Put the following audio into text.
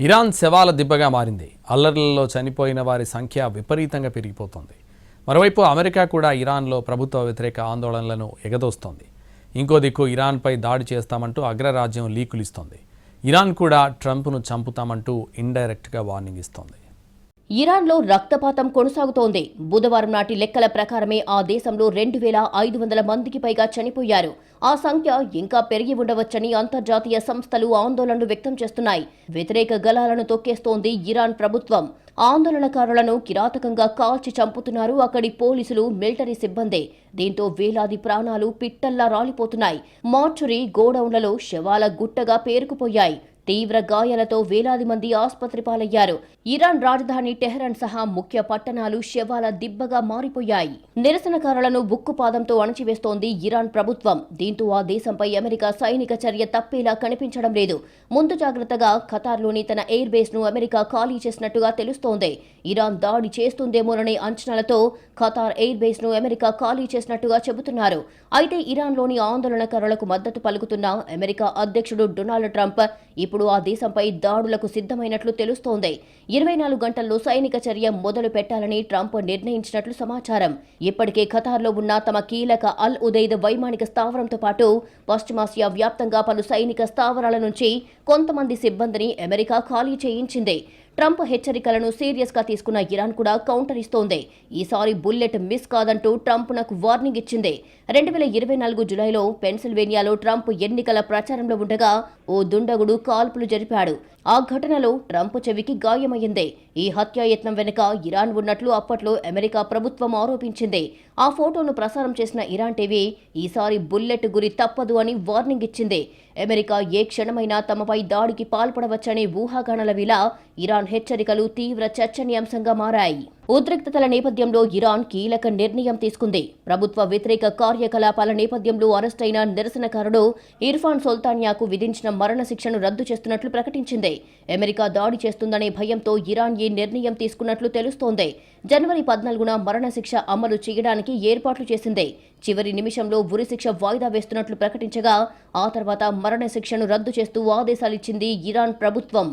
Iran శవాల దిబ్బగా మారింది. అల్లర్లలో చనిపోయిన వారి సంఖ్య విపరీతంగా పెరిగిపోతోంది. మరోవైపు అమెరికా కూడా ఇరాన్లో ప్రభుత్వ వ్యతిరేక ఆందోళనలను ఎగదోస్తోంది. ఇంకో దిక్కు ఇరాన్పై దాడి చేస్తామంటూ అగ్రరాజ్యం లీకులిస్తోంది. ఇరాన్ కూడా ట్రంప్ను చంపుతామంటూ ఇండైరెక్ట్గా వార్నింగ్ ఇస్తోంది. ఇరాన్లో రక్తపాతం కొనసాగుతోంది. బుధవారం నాటి లెక్కల ప్రకారమే ఆ దేశంలో 2,500 మందికి పైగా చనిపోయారు. ఆ సంఖ్య ఇంకా పెరిగి ఉండవచ్చని అంతర్జాతీయ సంస్థలు ఆందోళనలు వ్యక్తం చేస్తున్నాయి. వ్యతిరేక గళాలను తొక్కేస్తోంది ఇరాన్ ప్రభుత్వం. ఆందోళనకారులను కిరాతకంగా కాల్చి చంపుతున్నారు అక్కడి పోలీసులు, మిలిటరీ సిబ్బంది. దీంతో వేలాది ప్రాణాలు పిట్టల్లా రాలిపోతున్నాయి. మార్చురీ గోడౌన్లలో శవాల గుట్టగా పేరుకుపోయాయి. తీవ్ర గాయాలతో వేలాది మంది ఆసుపత్రి పాలయ్యారు. ఇరాన్ రాజధాని టెహరాన్ సహా ముఖ్య పట్టణాలు శవాల దిబ్బగా మారిపోయాయి. నిరసనకారులను ఉక్కుపాదంతో అణచివేస్తోంది ఇరాన్ ప్రభుత్వం. దీంతో ఆ దేశంపై అమెరికా సైనిక చర్య తప్పేలా కనిపించడం లేదు. ముందు జాగ్రత్తగా ఖతార్లోని తన ఎయిర్ బేస్ ను అమెరికా ఖాళీ చేసినట్టుగా తెలుస్తోంది. ఇరాన్ దాడి చేస్తుందేమోననే అంచనాలతో ఖతార్ ఎయిర్ బేస్ ను అమెరికా ఖాళీ చేసినట్టుగా చెబుతున్నారు. అయితే ఇరాన్లోని ఆందోళనకారులకు మద్దతు పలుకుతున్న అమెరికా అధ్యక్షుడు డొనాల్డ్ ట్రంప్ ఇప్పుడు ఆ దేశంపై దాడులకు సిద్ధమైనట్లు తెలుస్తోంది. 24 గంటల్లో సైనిక చర్య మొదలు పెట్టాలని ట్రంప్ నిర్ణయించినట్లు సమాచారం. ఇప్పటికే ఖతార్లో ఉన్న తమ కీలక అల్ ఉదైద్ వైమానిక స్థావరంతో పాటు పశ్చిమాసియా వ్యాప్తంగా పలు సైనిక స్థావరాల నుంచి కొంతమంది సిబ్బందిని అమెరికా ఖాళీ చేయించింది. ట్రంప్ హెచ్చరికలను సీరియస్ గా తీసుకున్న ఇరాన్ కూడా కౌంటర్ ఇస్తోంది. ఈసారి బుల్లెట్ మిస్ కాదంటూ ట్రంప్ నాకు వార్నింగ్ ఇచ్చింది. 2024 జులైలో పెన్సిల్వేనియాలో ట్రంప్ ఎన్నికల ప్రచారంలో ఉండగా ఓ దుండగుడు కాల్పులు జరిపాడు. ఆ ఘటనలో ట్రంప్ చెవికి గాయమైంది. ఈ హత్యాయత్నం వెనుక ఇరాన్ ఉన్నట్లు అప్పట్లో అమెరికా ప్రభుత్వం ఆరోపించింది. ఆ ఫోటోను ప్రసారం చేసిన ఇరాన్ టీవీ ఈసారి బుల్లెట్ గురి తప్పదు అని వార్నింగ్ ఇచ్చింది. అమెరికా ఏ క్షణమైనా తమపై దాడికి పాల్పడవచ్చనే ఊహాగానాల వేళ ఇరాన్ హెచ్చరికలు తీవ్ర చర్చనీయాంశంగా మారాయి. ఉద్రిక్తతల నేపథ్యంలో ఇరాన్ కీలక నిర్ణయం తీసుకుంది. ప్రభుత్వ వ్యతిరేక కార్యకలాపాల నేపథ్యంలో అరెస్టైన నిరసనకారుడు ఇర్ఫాన్ సొల్తానియాకు విధించిన మరణశిక్షను రద్దు చేస్తున్నట్లు ప్రకటించింది. అమెరికా దాడి చేస్తుందనే భయంతో ఇరాన్ ఈ నిర్ణయం తీసుకున్నట్లు తెలుస్తోంది. జనవరి 14న మరణశిక్ష అమలు చేయడానికి ఏర్పాట్లు చేసింది. చివరి నిమిషంలో ఉరిశిక్ష వాయిదా వేస్తున్నట్లు ప్రకటించగా ఆ తర్వాత మరణశిక్షను రద్దు చేస్తూ ఆదేశాలిచ్చింది ఇరాన్ ప్రభుత్వం.